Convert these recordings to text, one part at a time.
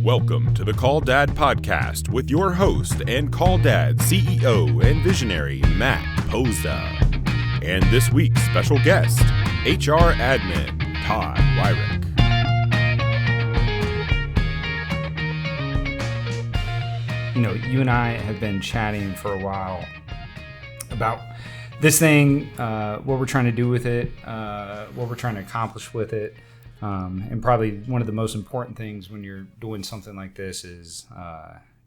Welcome to the Call Dad podcast with your host and Call Dad CEO and visionary, Matt Poza. And this week's special guest, HR admin, Todd Wyrick. You know, you and I have been chatting for a while about this thing, what we're trying to do with it, what we're trying to accomplish with it. And probably one of the most important things when you're doing something like this is,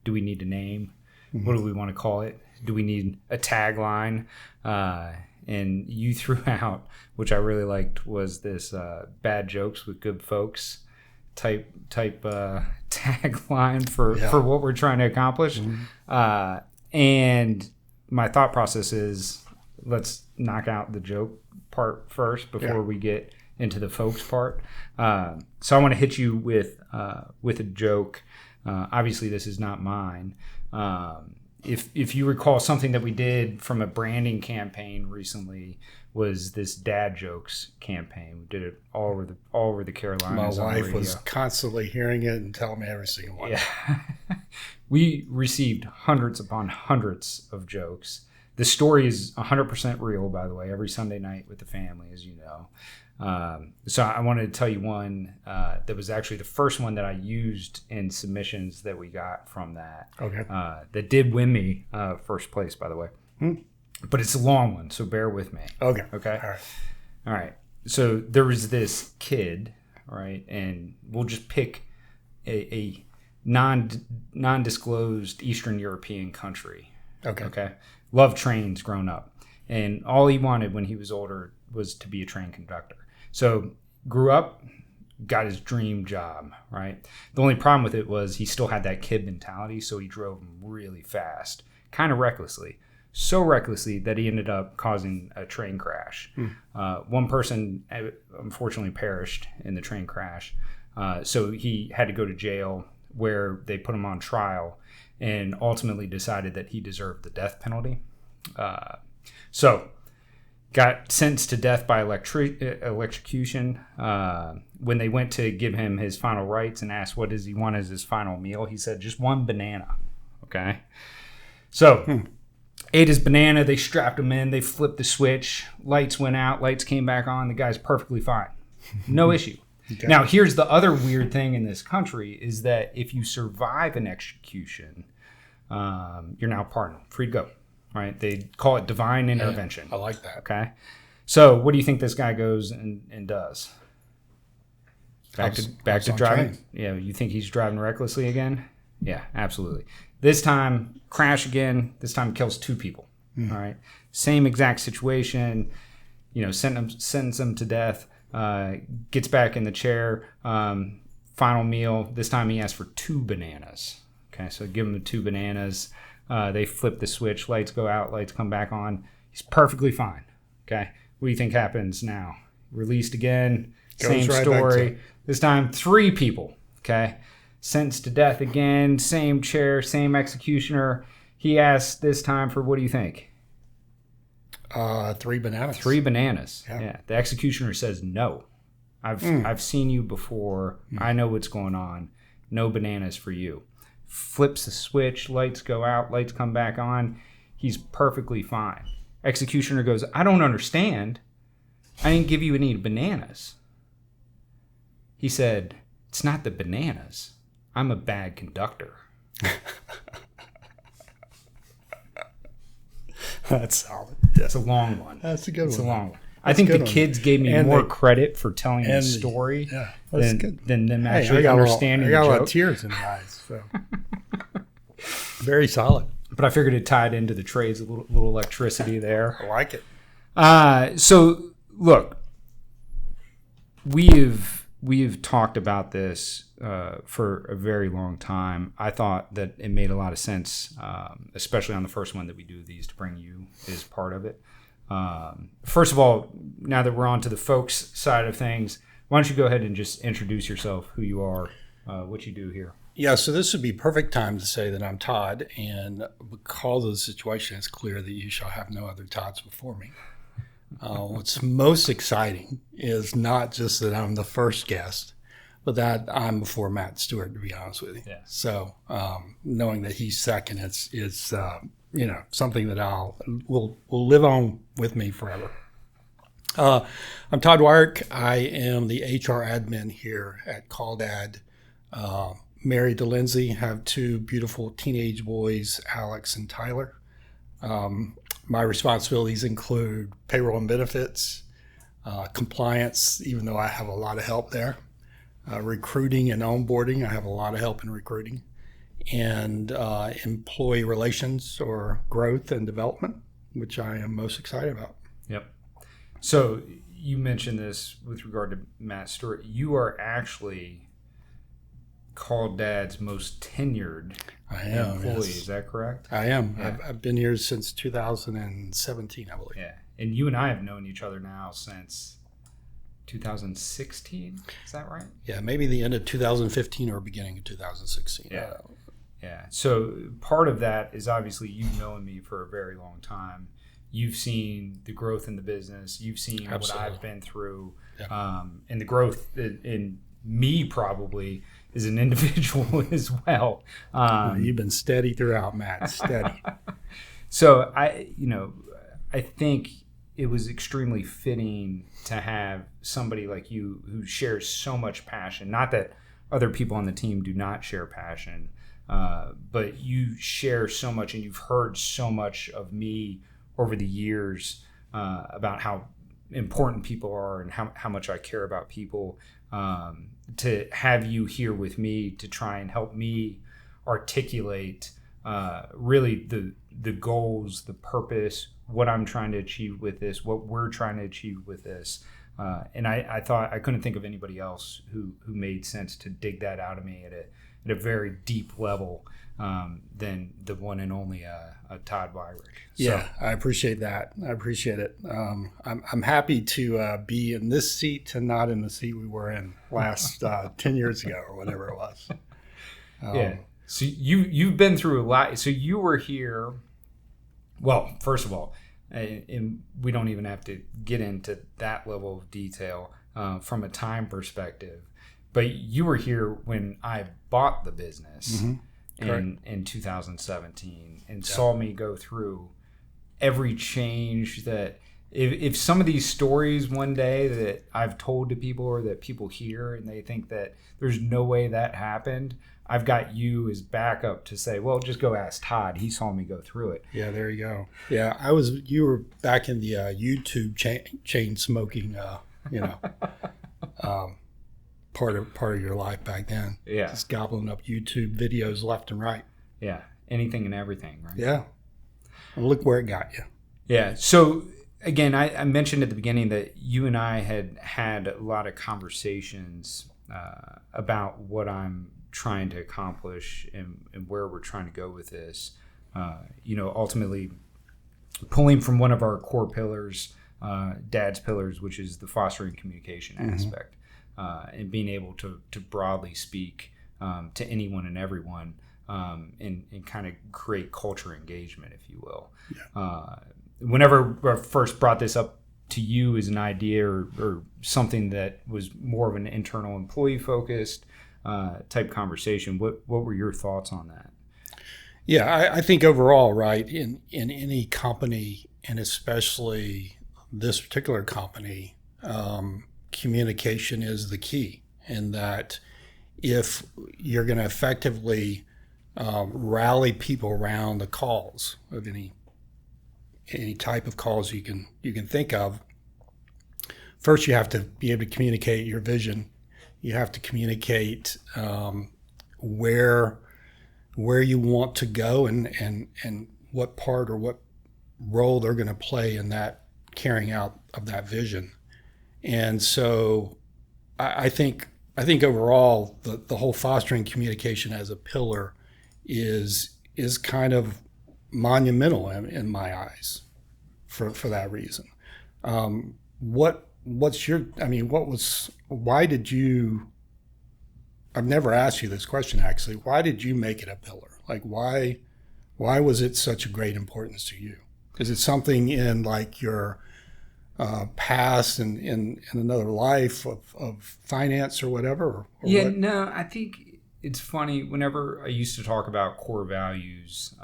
do we need a name? Mm-hmm. What do we want to call it? Do we need a tagline? And you threw out, which I really liked, was this bad jokes with good folks type tagline for what we're trying to accomplish. Mm-hmm. And my thought process is, let's knock out the joke part first before we get into the folks part. So I want to hit you with a joke. Obviously, this is not mine. If you recall, something that we did from a branding campaign recently was this dad jokes campaign. We did it all over the Carolinas. My wife was constantly hearing it and telling me every single one. Yeah. We received hundreds upon hundreds of jokes. The story is 100% real, by the way, every Sunday night with the family, as you know. So I wanted to tell you one that was actually the first one that I used in submissions that we got from that. Okay. That did win me first place, by the way. But it's a long one, so bear with me. Okay. Okay. All right. So there was this kid, right, and we'll just pick a non-disclosed Eastern European country. Okay. Okay. Loved trains growing up, and all he wanted when he was older was to be a train conductor. So grew up, got his dream job, right? The only problem with it was he still had that kid mentality, so he drove really fast, kind of recklessly. So recklessly that he ended up causing a train crash. One person unfortunately perished in the train crash. So he had to go to jail where they put him on trial and ultimately decided that he deserved the death penalty. So got sentenced to death by electrocution. When they went to give him his final rites and asked what does he want as his final meal, he said just one banana. Okay. So ate his banana, they strapped him in, they flipped the switch, lights went out, lights came back on, the guy's perfectly fine. No issue. Okay. Now, here's the other weird thing in this country is that if you survive an execution, you're now pardoned, free to go. Right? They call it divine intervention. I like that. Okay. So what do you think this guy goes and does? Back to driving? Train. Yeah. You think he's driving recklessly again? Yeah, absolutely. This time, crash again. This time kills two people. All right. Same exact situation. You know, sentence him to death. Gets back in the chair. Final meal. This time he asks for 2 bananas. Okay. So give him the 2 bananas. They flip the switch, lights go out, lights come back on. He's perfectly fine. Okay. What do you think happens now? Released again. Same right story. This time 3 people. Okay. Sentenced to death again. Same chair, same executioner. He asks this time for, what do you think? 3 bananas. 3 bananas. Yeah. The executioner says no. I've seen you before. I know what's going on. No bananas for you. Flips the switch, lights go out, lights come back on. He's perfectly fine. Executioner goes, I don't understand. I didn't give you any bananas. He said, it's not the bananas. I'm a bad conductor. That's solid. That's a long one. That's a good one. It's a long one. I think the kids gave me more credit for telling the story than them actually understanding the joke. I got a lot of tears in my eyes. So. Very solid. But I figured it tied into the trades, a little electricity there. I like it. So, look, we've talked about this for a very long time. I thought that it made a lot of sense, especially on the first one that we do these, to bring you as part of it. First of all, now that we're on to the folks side of things, why don't you go ahead and just introduce yourself, who you are, what you do here. Yeah, so this would be perfect time to say that I'm Todd, and because of the situation, it's clear that you shall have no other Todds before me. What's most exciting is not just that I'm the first guest, but that I'm before Matt Stewart, to be honest with you. Yeah. So knowing that he's second is something that will live on with me forever. I'm Todd Wyrick. I am the HR admin here at CallDad. Married to Lindsay, have two beautiful teenage boys, Alex and Tyler. My responsibilities include payroll and benefits, compliance, even though I have a lot of help there, recruiting and onboarding. I have a lot of help in recruiting, and employee relations or growth and development, which I am most excited about. Yep. So you mentioned this with regard to Matt Stewart. You are actually CallDad's most tenured employee. Yes. Is that correct? I am. Yeah. I've been here since 2017, I believe. Yeah. And you and I have known each other now since 2016. Is that right? Yeah, maybe the end of 2015 or beginning of 2016. Yeah. Yeah. So part of that is obviously you've known me for a very long time. You've seen the growth in the business. You've seen Absolutely. What I've been through, and the growth in me probably as an individual as well. You've been steady throughout, Matt. Steady. So I think it was extremely fitting to have somebody like you who shares so much passion. Not that other people on the team do not share passion, but you share so much, and you've heard so much of me over the years about how important people are and how much I care about people. To have you here with me to try and help me articulate really the goals, the purpose, what I'm trying to achieve with this, what we're trying to achieve with this. And I thought I couldn't think of anybody else who made sense to dig that out of me at a very deep level than the one and only Todd Wyrick. Yeah, I appreciate that. I appreciate it. I'm happy to be in this seat and not in the seat we were in last 10 years ago or whatever it was. Yeah. So you've been through a lot. So you were here. Well, first of all, and we don't even have to get into that level of detail from a time perspective, but you were here when I bought the business. Mm-hmm. In 2017 and saw me go through every change that if some of these stories one day that I've told to people or that people hear and they think that there's no way that happened, I've got you as backup to say, well, just go ask Todd. He saw me go through it. Yeah, there you go. Yeah, you were back in the YouTube chain smoking, part of your life back then. Yeah. Just gobbling up YouTube videos left and right. Yeah. Anything and everything, right? Yeah. And look where it got you. Yeah. So again, I mentioned at the beginning that you and I had a lot of conversations about what I'm trying to accomplish and where we're trying to go with this. Ultimately pulling from one of our core pillars, Dad's pillars, which is the fostering communication aspect. And being able to broadly speak to anyone and everyone and kind of create culture engagement, if you will. Yeah. Whenever I first brought this up to you as an idea or something that was more of an internal employee-focused type conversation, what were your thoughts on that? Yeah, I think overall, right, in any company, and especially this particular company, communication is the key, and that if you're going to effectively rally people around the cause of any type of cause you can think of, first you have to be able to communicate your vision. You have to communicate where you want to go and what part or what role they're going to play in that carrying out of that vision. And so I think overall the whole fostering communication as a pillar is kind of monumental in my eyes for that reason. Why did you, I've never asked you this question actually, why did you make it a pillar? Like why was it such a great importance to you? Is it something in like your past in another life of finance or whatever? Or yeah, what? no, I think it's funny. Whenever I used to talk about core values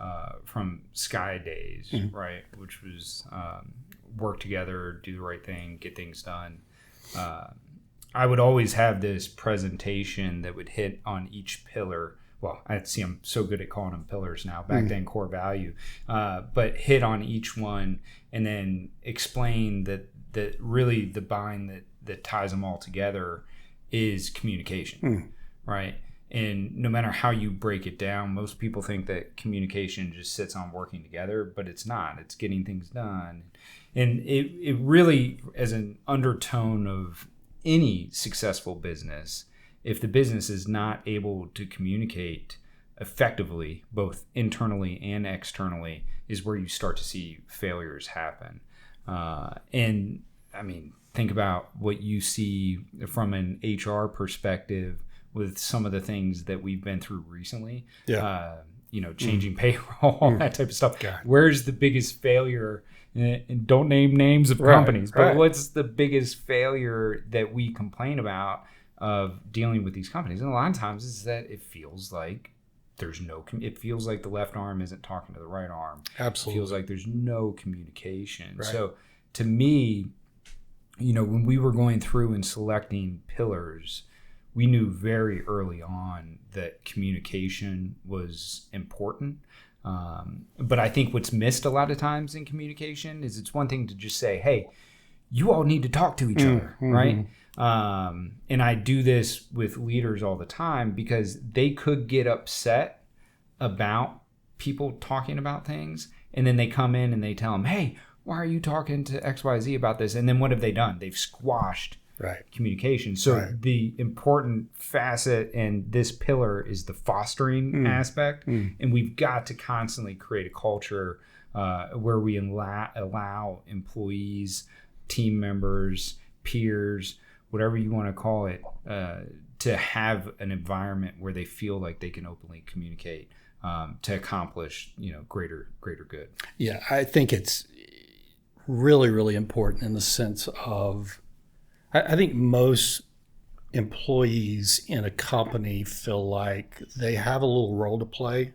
from Sky days, right, which was work together, do the right thing, get things done. I would always have this presentation that would hit on each pillar. Well, I'm so good at calling them pillars now. Back then, core value, but hit on each one and then explain that really the bind that ties them all together is communication, right? And no matter how you break it down, most people think that communication just sits on working together, but it's not. It's getting things done. And it really, as an undertone of any successful business, if the business is not able to communicate effectively, both internally and externally, is where you start to see failures happen. And I mean, think about what you see from an HR perspective with some of the things that we've been through recently. Changing payroll, that type of stuff. God. Where's the biggest failure? And don't name names of companies, but what's the biggest failure that we complain about of dealing with these companies? And a lot of times is that it feels like it feels like the left arm isn't talking to the right arm. Absolutely. It feels like there's no communication. Right. So to me, when we were going through and selecting pillars, we knew very early on that communication was important. But I think what's missed a lot of times in communication is it's one thing to just say, hey, you all need to talk to each other, right? And I do this with leaders all the time because they could get upset about people talking about things. And then they come in and they tell them, hey, why are you talking to XYZ about this? And then what have they done? They've squashed communication. So the important facet in this pillar is the fostering aspect. And we've got to constantly create a culture where we allow employees, team members, peers, whatever you want to call it, to have an environment where they feel like they can openly communicate to accomplish, greater good. Yeah, I think it's really, really important in the sense of, I think most employees in a company feel like they have a little role to play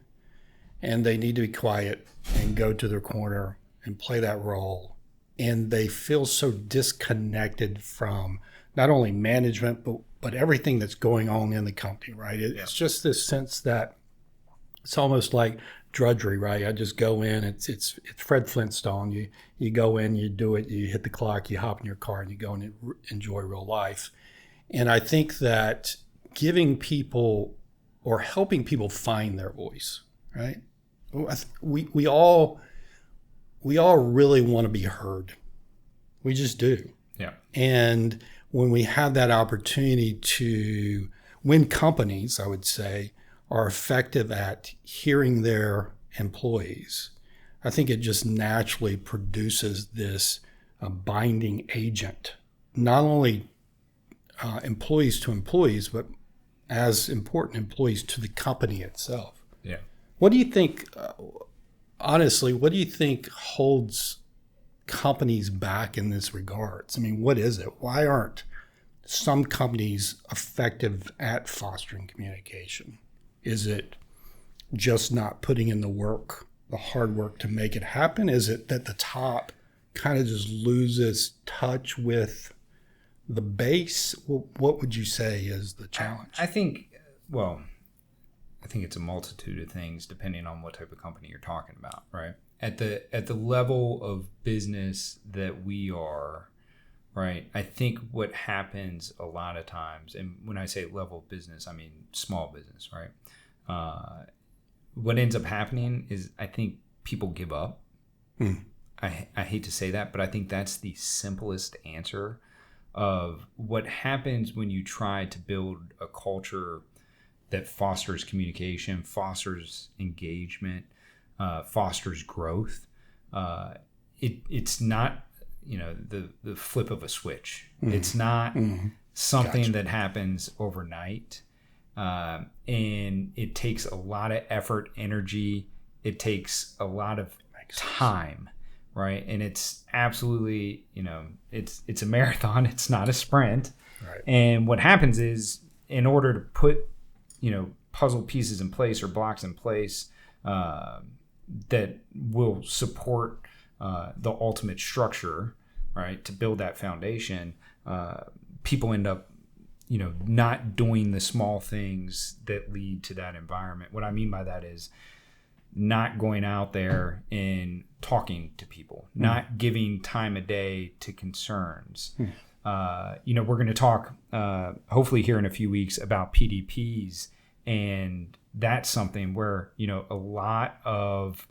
and they need to be quiet and go to their corner and play that role. And they feel so disconnected from not only management, but everything that's going on in the company, right? It's just this sense that it's almost like drudgery, right? I just go in, it's Fred Flintstone. You go in, you do it, you hit the clock, you hop in your car and you go and enjoy real life. And I think that giving people or helping people find their voice, right? We all really want to be heard. We just do. Yeah. And when we have that opportunity to win companies, I would say, are effective at hearing their employees, I think it just naturally produces this binding agent, not only employees to employees, but as important, employees to the company itself. Yeah. What do you think, honestly, what do you think holds companies back in this regards? I mean, what is it? Why aren't some companies effective at fostering communication? Is it just not putting in the work, the hard work to make it happen? Is it that the top kind of just loses touch with the base? What would you say is the challenge? I think it's a multitude of things depending on what type of company you're talking about, right? At the level of business that we are, right? I think what happens a lot of times, and when I say level of business, I mean small business, right? What ends up happening is I think people give up. I hate to say that, but I think that's the simplest answer of what happens when you try to build a culture that fosters communication, fosters engagement, fosters growth. It's not, the flip of a switch. It's not something that happens overnight. And it takes a lot of effort, energy. It takes a lot of time, right? And it's absolutely, it's a marathon. It's not a sprint. Right. And what happens is, in order to put, puzzle pieces in place or blocks in place that will support the ultimate structure, right, to build that foundation, people end up, not doing the small things that lead to that environment. What I mean by that is not going out there and talking to people, not giving time of day to concerns. We're going to talk hopefully here in a few weeks about PDPs, and that's something where, a lot of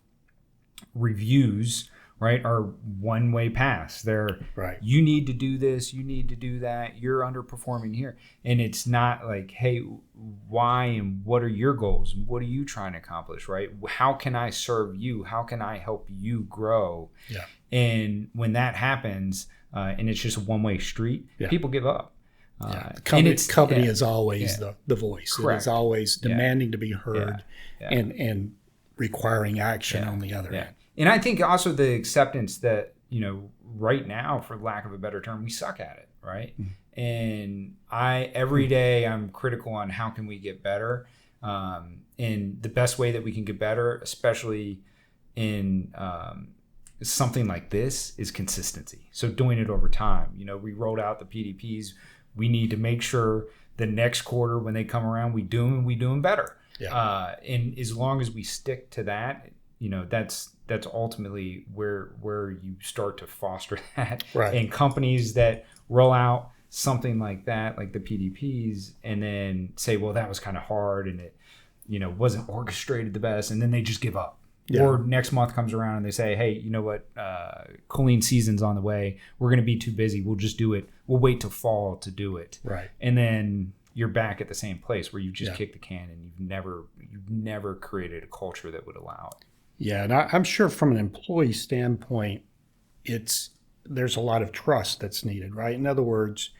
reviews, right, are one-way pass. They're right. You need to do this, you need to do that, you're underperforming here. And it's not like, hey, why and what are your goals? What are you trying to accomplish, right? How can I serve you? How can I help you grow? Yeah. And when that happens, and it's just a one-way street, people give up. The company is always the voice. Correct. It is always demanding to be heard and requiring action on the other end. And I think also the acceptance that, right now, for lack of a better term, we suck at it, right? Mm-hmm. And every day I'm critical on how can we get better. And the best way that we can get better, especially in something like this, is consistency. So doing it over time. We rolled out the PDPs. We need to make sure the next quarter when they come around, we do them better. Yeah. And as long as we stick to that, that's ultimately where you start to foster that. Right. And companies that roll out something like that, like the PDPs, and then say, well, that was kind of hard and it, wasn't orchestrated the best, and then they just give up. Yeah. Or next month comes around and they say, hey, you know what? Cooling season's on the way. We're going to be too busy. We'll just do it. We'll wait till fall to do it. Right. And then you're back at the same place where you just kicked the can and you've never created a culture that would allow it. Yeah, and I'm sure from an employee standpoint, there's a lot of trust that's needed, right? In other words,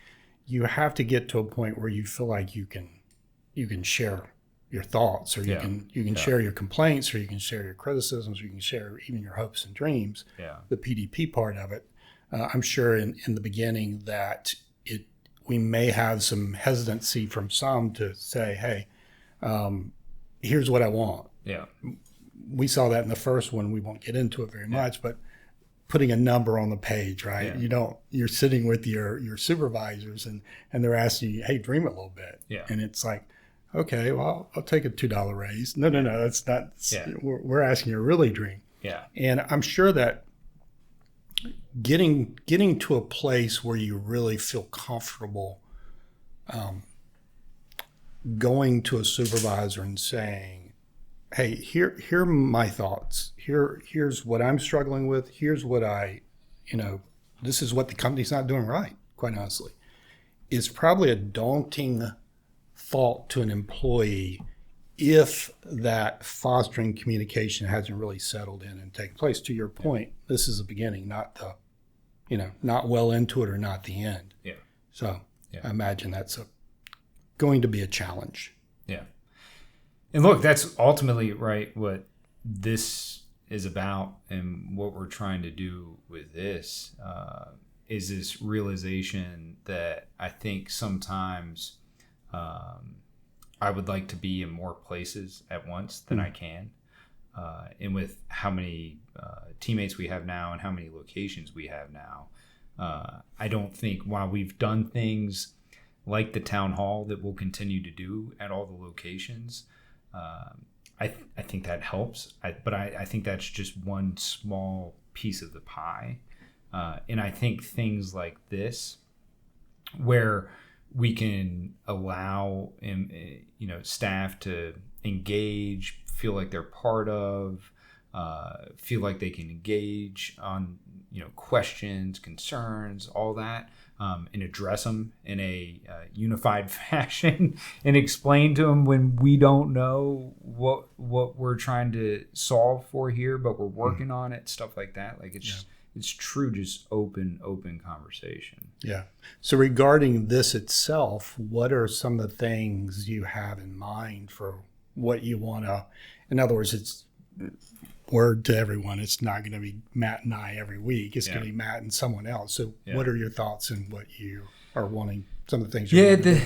you have to get to a point where you feel like you can share your thoughts, or you can share your complaints, or you can share your criticisms, or you can share even your hopes and dreams. Yeah. The PDP part of it, I'm sure in the beginning that we may have some hesitancy from some to say, hey, here's what I want. Yeah. We saw that in the first one. We won't get into it very much, but putting a number on the page, right? Yeah. You're sitting with your supervisors and they're asking you, hey, dream a little bit. Yeah. And it's like, okay, well, I'll take a $2 raise. No, that's not. Yeah. We're asking you to really dream. Yeah. And I'm sure that getting to a place where you really feel comfortable going to a supervisor and saying, hey, here are my thoughts. Here's what I'm struggling with. Here's what this is what the company's not doing right, quite honestly, is probably a daunting thought to an employee if that fostering communication hasn't really settled in and taken place. To your point, this is the beginning, not not well into it or not the end. Yeah. So I imagine that's going to be a challenge. Yeah. And look, that's ultimately, right, what this is about, and what we're trying to do with this is this realization that I think sometimes I would like to be in more places at once than I can. And with how many teammates we have now and how many locations we have now, I don't think, while we've done things like the town hall that we'll continue to do at all the locations, I think that helps. But I think that's just one small piece of the pie. And I think things like this, where we can allow staff to engage, feel like they're part of, feel like they can engage on questions, concerns, all that, and address them in a unified fashion, and explain to them when we don't know what we're trying to solve for here, but we're working on it, stuff like that. Like it's true, just open conversation. Yeah. So regarding this itself, what are some of the things you have in mind for what you want to, in other words, it's word to everyone, it's not going to be Matt and I every week. It's Yeah. going to be Matt and someone else. So Yeah. what are your thoughts and what you are wanting, some of the things Yeah, wanting to do?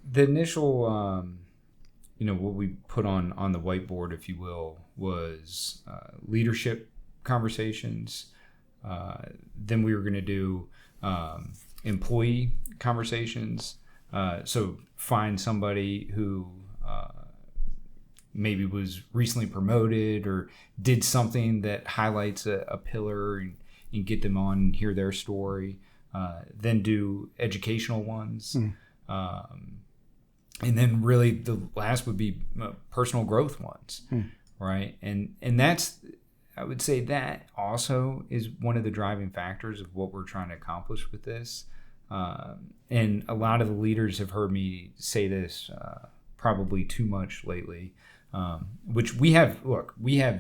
the initial, what we put on the whiteboard, if you will, was leadership conversations. Then we were going to do employee conversations. So find somebody who maybe was recently promoted or did something that highlights a pillar and get them on and hear their story. Then do educational ones. And then really the last would be personal growth ones, right? And that's, I would say that also is one of the driving factors of what we're trying to accomplish with this. And a lot of the leaders have heard me say this probably too much lately, which we have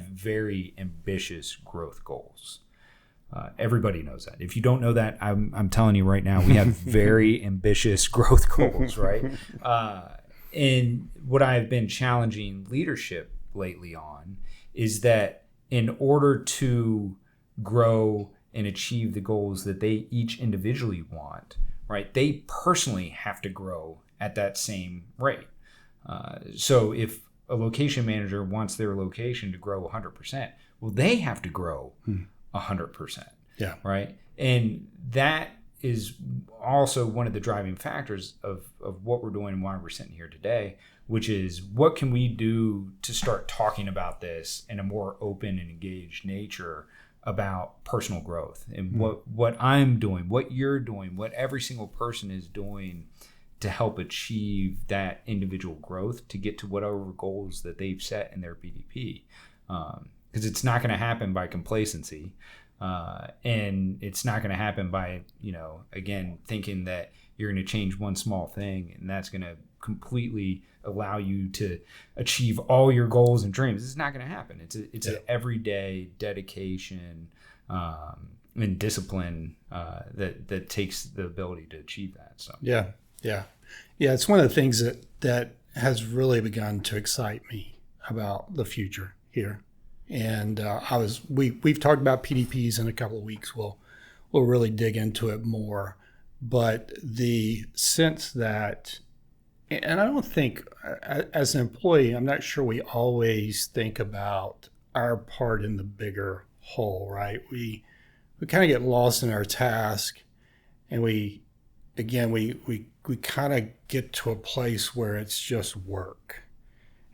very ambitious growth goals. Everybody knows that. If you don't know that, I'm telling you right now, we have very ambitious growth goals, right? And what I've been challenging leadership lately on is that in order to grow and achieve the goals that they each individually want, right, they personally have to grow at that same rate. So if a location manager wants their location to grow 100%, well, they have to grow 100%. Yeah. Right. And that is also one of the driving factors of what we're doing and why we're sitting here today, which is what can we do to start talking about this in a more open and engaged nature about personal growth and what I'm doing, what you're doing, what every single person is doing to help achieve that individual growth to get to whatever goals that they've set in their BDP. Because it's not going to happen by complacency. And it's not going to happen by, again, thinking that you're going to change one small thing and that's going to completely allow you to achieve all your goals and dreams. It's not going to happen. It's an everyday dedication and discipline that takes the ability to achieve that. So Yeah. It's one of the things that has really begun to excite me about the future here. And we've talked about PDPs in a couple of weeks. We'll really dig into it more. But the sense that, and I don't think as an employee, I'm not sure we always think about our part in the bigger whole, right? We kind of get lost in our task, and we kind of get to a place where it's just work,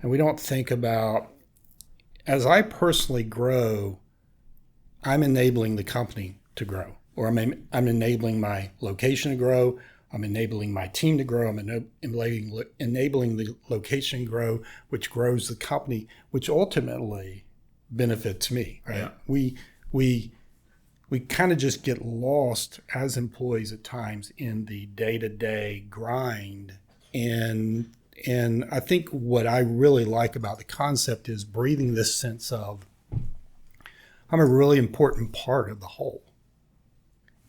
and we don't think about, as I personally grow, I'm enabling the company to grow, or I'm enabling my location to grow. I'm enabling my team to grow. I'm enabling the location to grow, which grows the company, which ultimately benefits me. Right? Yeah. We kind of just get lost as employees at times in the day-to-day grind. And I think what I really like about the concept is breathing this sense of I'm a really important part of the whole.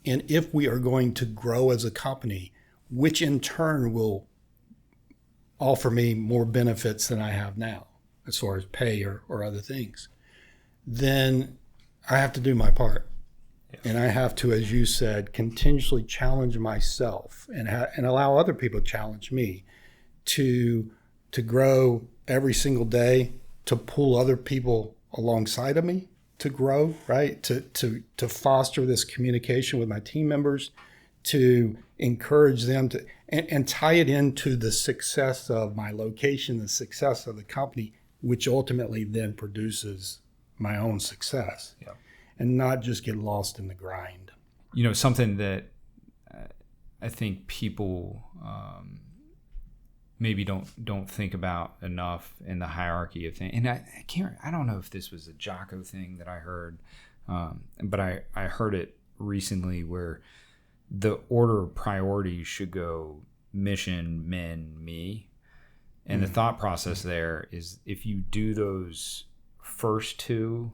And if we are going to grow as a company, which in turn will offer me more benefits than I have now, as far as pay or other things, then I have to do my part. Yeah. And I have to, as you said, continuously challenge myself and allow other people to challenge me to grow every single day, to pull other people alongside of me to grow, right? To foster this communication with my team members, to encourage them to, and tie it into the success of my location, the success of the company, which ultimately then produces my own success. Yeah. And not just get lost in the grind. Something that I think people maybe don't think about enough in the hierarchy of things. And I don't know if this was a Jocko thing that I heard, but I heard it recently where the order of priorities should go mission, men, me. And the thought process there is if you do those first two,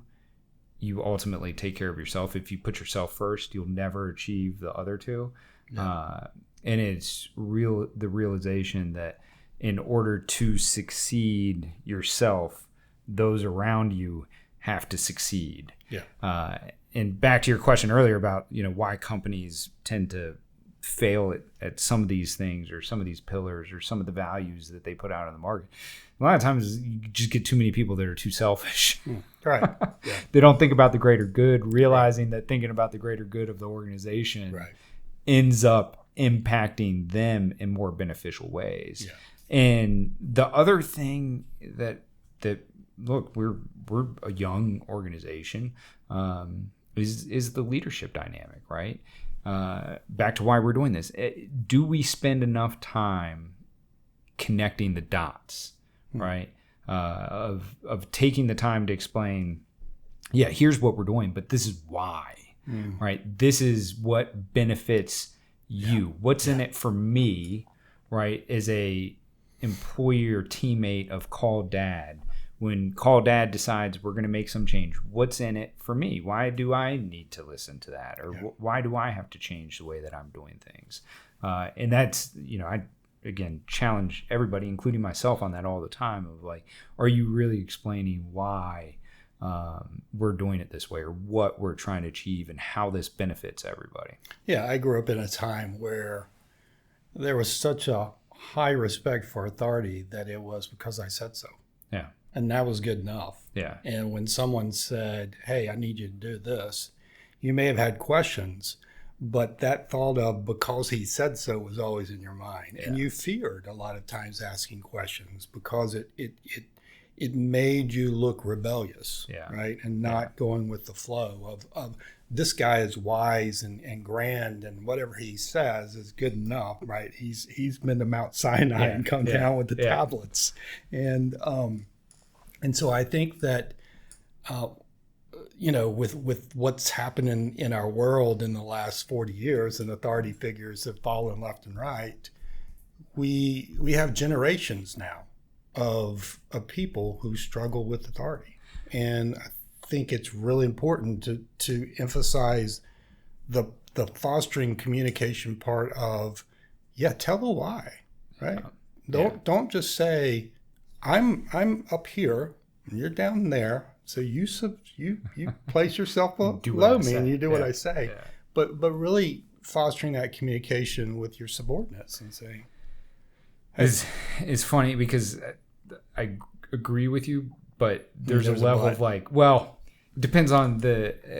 you ultimately take care of yourself. If you put yourself first, you'll never achieve the other two. Yeah. And it's the realization that in order to succeed yourself, those around you have to succeed. Yeah. And back to your question earlier about, why companies tend to fail at some of these things or some of these pillars or some of the values that they put out in the market. A lot of times you just get too many people that are too selfish. Right. Yeah. They don't think about the greater good, realizing that thinking about the greater good of the organization ends up impacting them in more beneficial ways. Yeah. And the other thing that look, we're a young organization, is the leadership dynamic, right? Back to why we're doing this. Do we spend enough time connecting the dots, right? Of taking the time to explain, here's what we're doing, but this is why, right? This is what benefits you. What's in it for me, right? As a employee or teammate of Call Dad. When Call Dad decides we're going to make some change, what's in it for me? Why do I need to listen to that? Or why do I have to change the way that I'm doing things? And that's, I, again, challenge everybody, including myself, on that all the time of like, are you really explaining why we're doing it this way or what we're trying to achieve and how this benefits everybody? Yeah, I grew up in a time where there was such a high respect for authority that it was because I said so. Yeah. And that was good enough. Yeah. And when someone said, hey, I need you to do this, you may have had questions, but that thought of because he said so was always in your mind. Yeah. And you feared a lot of times asking questions because it made you look rebellious, right? And not going with the flow of this guy is wise and grand and whatever he says is good enough, right? He's been to Mount Sinai and come down with the tablets. And so I think that, with what's happening in our world in the last 40 years and authority figures have fallen left and right, we have generations now of people who struggle with authority. And I think it's really important to emphasize the fostering communication part of, tell the why, right? Don't just say, I'm up here and you're down there, so you place yourself below me and you do what I say. Yeah. But really fostering that communication with your subordinates and saying, hey. It's funny because I agree with you, but there's a level of like, well, it depends on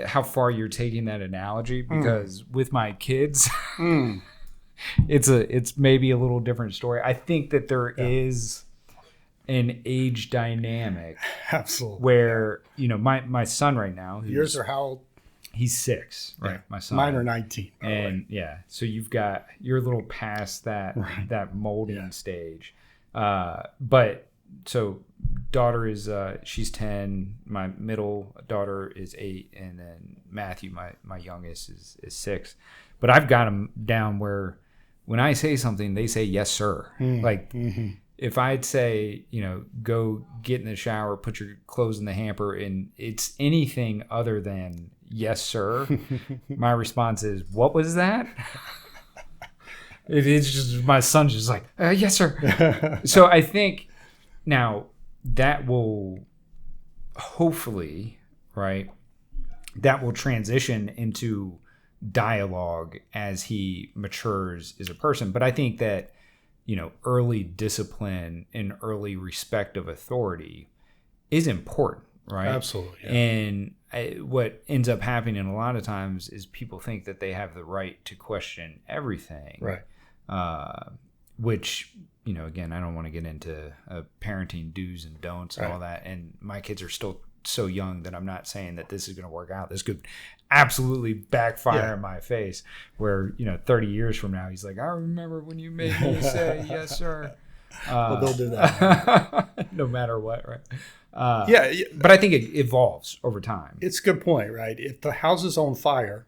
how far you're taking that analogy, because with my kids, it's maybe a little different story. I think that there is an age dynamic. Absolutely. Where, my son right now. Yours are how old? He's 6, right? My son. Mine are 19. And so you're a little past that molding stage. But so daughter is, she's 10. My middle daughter is 8. And then Matthew, my youngest is 6. But I've got them down where when I say something, they say, yes, sir. If I'd say, go get in the shower, put your clothes in the hamper, and it's anything other than yes, sir, my response is, what was that? It's just, my son's just like, yes, sir. So I think now that will hopefully, right, that will transition into dialogue as he matures as a person. But I think that, early discipline and early respect of authority is important, right? Absolutely. Yeah. And what ends up happening a lot of times is people think that they have the right to question everything. Right. Which, again, I don't want to get into parenting do's and don'ts and all that. And my kids are still so young that I'm not saying that this is going to work out. This could absolutely backfire in my face where, 30 years from now, he's like, I remember when you made me say, yes, sir. Well, they'll do that. No matter what, right? But I think it evolves over time. It's a good point, right? If the house is on fire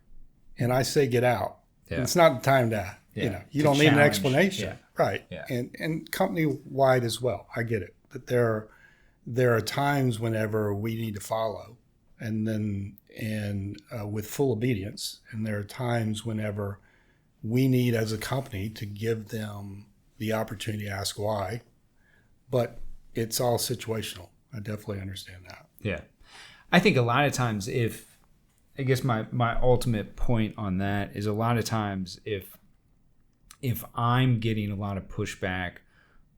and I say get out, it's not the time to, you don't need an explanation. Yeah. Right. Yeah. And company-wide as well. I get it. But there are times whenever we need to follow and with full obedience. And there are times whenever we need as a company to give them the opportunity to ask why. But it's all situational. I definitely understand that. Yeah. I think a lot of times I guess my ultimate point on that is a lot of times if I'm getting a lot of pushback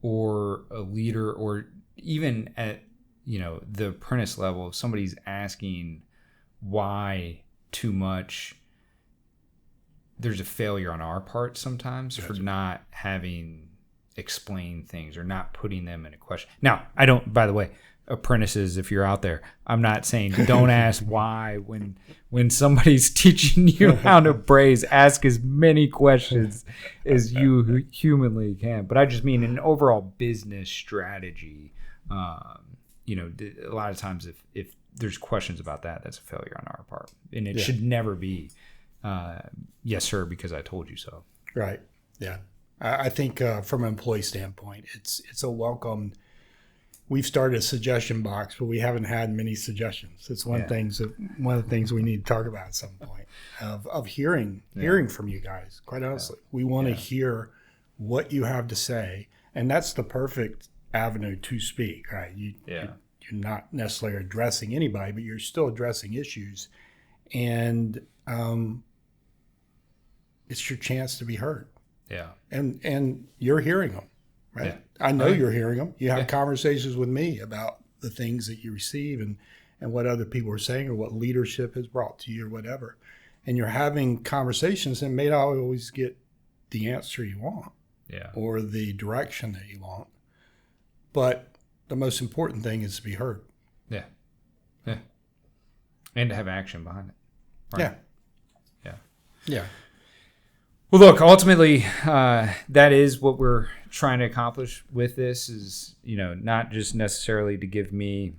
or a leader or even at, the apprentice level, if somebody's asking why too much, there's a failure on our part sometimes for not having explained things or not putting them in a question. Now, I don't, by the way, apprentices, if you're out there, I'm not saying don't ask why when somebody's teaching you how to braze. Ask as many questions as you humanly can. But I just mean an overall business strategy. A lot of times if there's questions about that, that's a failure on our part, and it should never be yes sir because I told you so. Right. Yeah. I think from an employee standpoint, it's a welcome. We've started a suggestion box, but we haven't had many suggestions. It's one of the things we need to talk about at some point of hearing from you guys. Quite honestly, we want to hear what you have to say, and that's the perfect avenue to speak. Right? You're not necessarily addressing anybody, but you're still addressing issues, and it's your chance to be heard. Yeah, and you're hearing them. Right. Yeah. I know you're hearing them. You have conversations with me about the things that you receive and what other people are saying or what leadership has brought to you or whatever. And you're having conversations and may not always get the answer you want or the direction that you want. But the most important thing is to be heard. Yeah. Yeah. And to have action behind it. Right? Yeah. Yeah. Yeah. Well, look, ultimately, that is what we're trying to accomplish with this is, not just necessarily to give me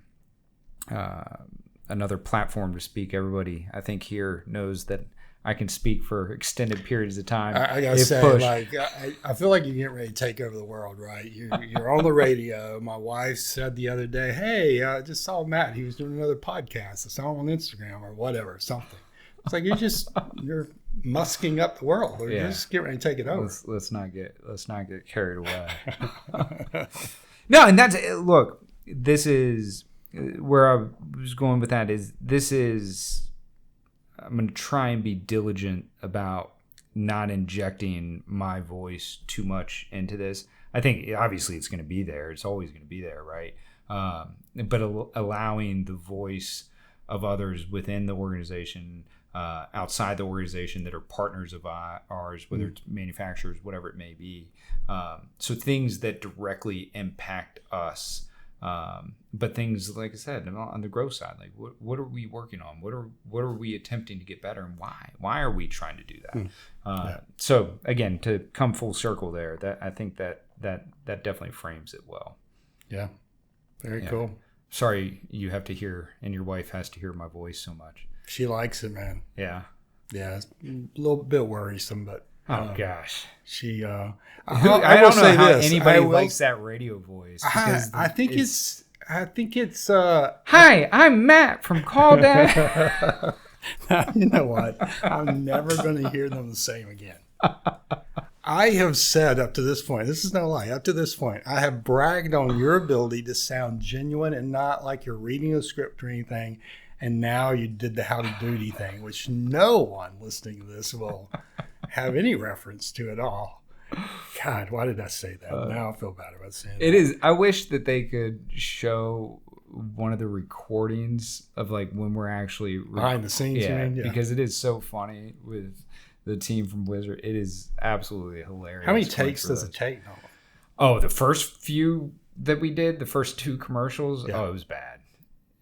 another platform to speak. Everybody, I think, here knows that I can speak for extended periods of time. I got to say, I feel like you're getting ready to take over the world, right? You're on the radio. My wife said the other day, hey, I just saw Matt. He was doing another podcast. I saw him on Instagram or whatever, something. It's like you're musking up the world. You're just getting ready to take it over. Let's not get carried away. No, and look. This is where I was going with that. I'm going to try and be diligent about not injecting my voice too much into this. I think obviously it's going to be there. It's always going to be there, right? But allowing the voice of others within the organization. Outside the organization that are partners of ours, whether it's manufacturers, whatever it may be. So things that directly impact us, but things, like I said, on the growth side, like what are we working on? What are we attempting to get better, and why? Why are we trying to do that? So again, to come full circle there, that I think that definitely frames it well. Yeah, very cool. Sorry, you have to hear, and your wife has to hear my voice so much. She likes it, man. Yeah. Yeah, it's a little bit worrisome, but oh gosh, she. I don't know how anybody likes that radio voice. I think it's. Hi, I'm Matt from Call Dad. You know what? I'm never going to hear them the same again. I have said up to this point, this is no lie, up to this point, I have bragged on your ability to sound genuine and not like you're reading a script or anything. And now you did the howdy doody thing, which no one listening to this will have any reference to at all. God, why did I say that? Now I feel bad about saying it. It is. I wish that they could show one of the recordings of like when we're actually behind the scenes. Yeah, because it is so funny with the team from Wizard. It is absolutely hilarious. How many takes does it take? Oh, the first few that we did, the first 2 commercials. Yeah. Oh, it was bad.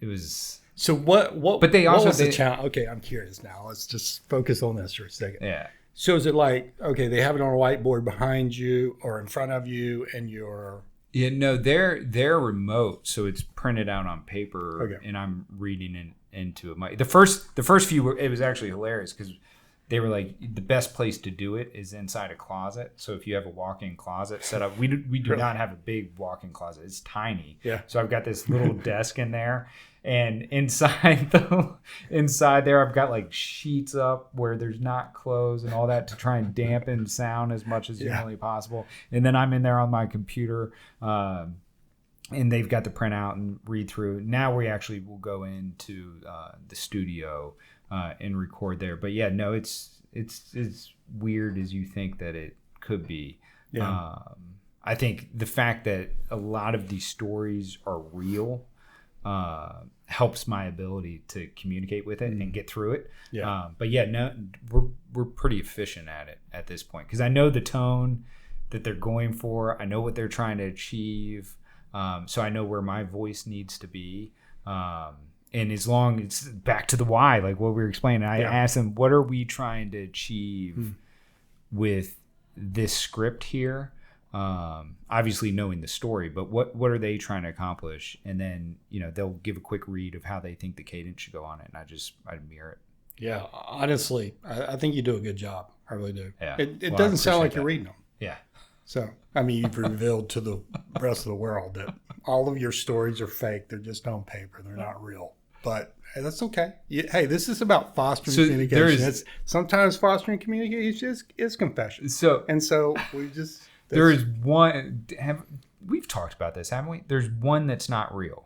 It was. So what? But they also was the challenge? Okay, I'm curious now. Let's just focus on this for a second. Yeah. So is it like, okay, they have it on a whiteboard behind you or in front of you, and you're? Yeah, no, they're remote, so it's printed out on paper, and I'm reading into it. The first few, it was actually hilarious because they were like, the best place to do it is inside a closet. So if you have a walk-in closet set up, we do really? not have a big walk-in closet. It's tiny. Yeah. So I've got this little desk in there. And inside there, I've got like sheets up where there's not clothes and all that to try and dampen sound as much as humanly possible. And then I'm in there on my computer and they've got the printout and read through. Now we actually will go into the studio and record there. But yeah, no, it's weird as you think that it could be. Yeah. I think the fact that a lot of these stories are real helps my ability to communicate with it and get through it. Yeah. But yeah, no, we're pretty efficient at it at this point because I know the tone that they're going for. I know what they're trying to achieve. So I know where my voice needs to be. And as long as it's back to the why, like what we were explaining, I asked them, what are we trying to achieve with this script here? Obviously knowing the story, but what are they trying to accomplish? And then, they'll give a quick read of how they think the cadence should go on it. And I admire it. Yeah. Honestly, I think you do a good job. I really do. Yeah. It doesn't sound like you're reading them. Yeah. So, you've revealed to the rest of the world that all of your stories are fake. They're just on paper. They're not real. But hey, that's okay. Hey, this is about fostering communication. Sometimes fostering communication is confession. So we just... There is one... We've talked about this, haven't we? There's one that's not real.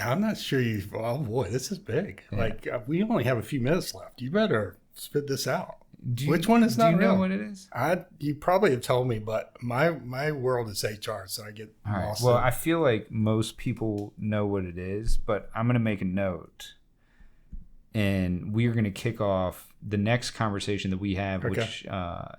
I'm not sure you... Oh, boy, this is big. Yeah. We only have a few minutes left. You better spit this out. Which one is not real? Do you know what it is? You probably have told me, but my world is HR, so I get lost. Well, I feel like most people know what it is, but I'm going to make a note, and we are going to kick off the next conversation that we have, which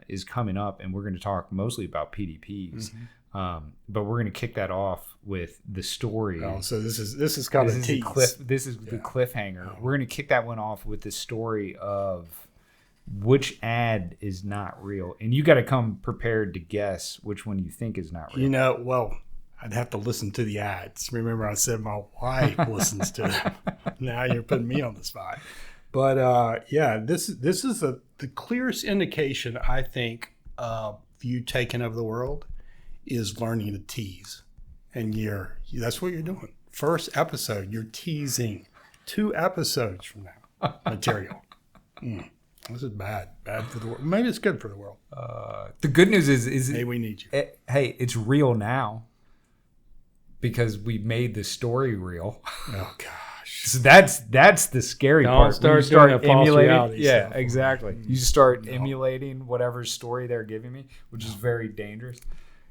is coming up, and we're going to talk mostly about PDPs. Mm-hmm. But we're going to kick that off with the story. Oh, so this is kind of a tease. This is the cliffhanger. Oh. We're going to kick that one off with the story of which ad is not real, and you got to come prepared to guess which one you think is not real. Well, I'd have to listen to the ads. Remember, I said my wife listens to them. Now you're putting me on the spot. But this is the clearest indication I think of you taking over the world is learning to tease, and that's what you're doing. First episode, you're teasing 2 episodes from now material. This is bad for the world. Maybe it's good for the world. The good news is hey, we need you. Hey, it's real now because we made the story real. Oh gosh! So that's the scary part. Start emulating. Yeah, exactly. You start emulating whatever story they're giving me, which is very dangerous.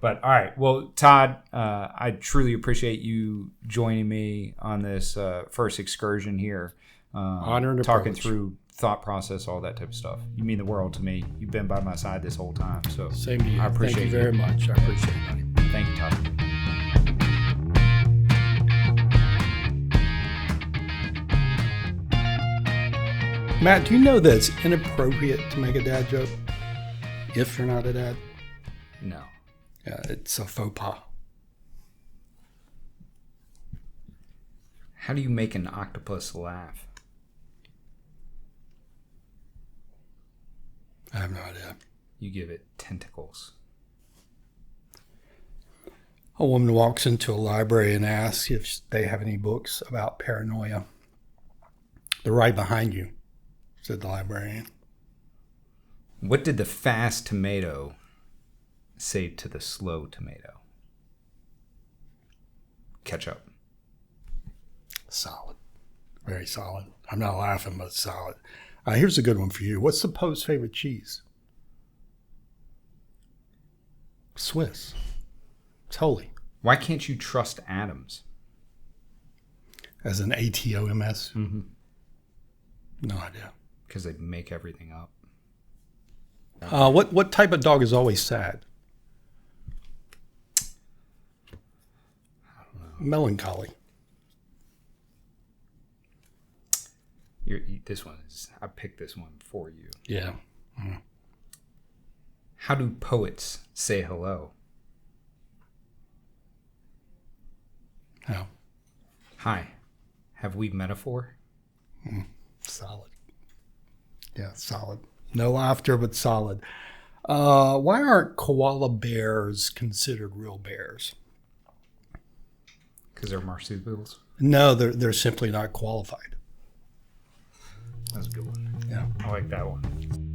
But all right, well, Todd, I truly appreciate you joining me on this first excursion here. Honor and talking privilege. Through thought process, all that type of stuff. You mean the world to me. You've been by my side this whole time. So same to you. I appreciate Thank you very much. I appreciate it, buddy. Thank you, Todd. Matt, do you know that it's inappropriate to make a dad joke if you're not a dad? No. Yeah, it's a faux pas. How do you make an octopus laugh? I have no idea. You give it tentacles. A woman walks into a library and asks if they have any books about paranoia. They're right behind you, said the librarian. What did the fast tomato say to the slow tomato? Ketchup. Solid. Very solid. I'm not laughing, but it's solid. Here's a good one for you. What's the Pope's favorite cheese? Swiss. It's holy. Why can't you trust atoms? As an ATOMS? Mm-hmm. No idea. Because they make everything up. What type of dog is always sad? I don't know. Melancholy. I picked this one for you. Yeah. Mm. How do poets say hello? How? Hi. Have we metaphor? Solid. Yeah, solid. No laughter, but solid. Why aren't koala bears considered real bears? Because they're marsupials? No, they're simply not qualified. That's a good one. Yeah. I like that one.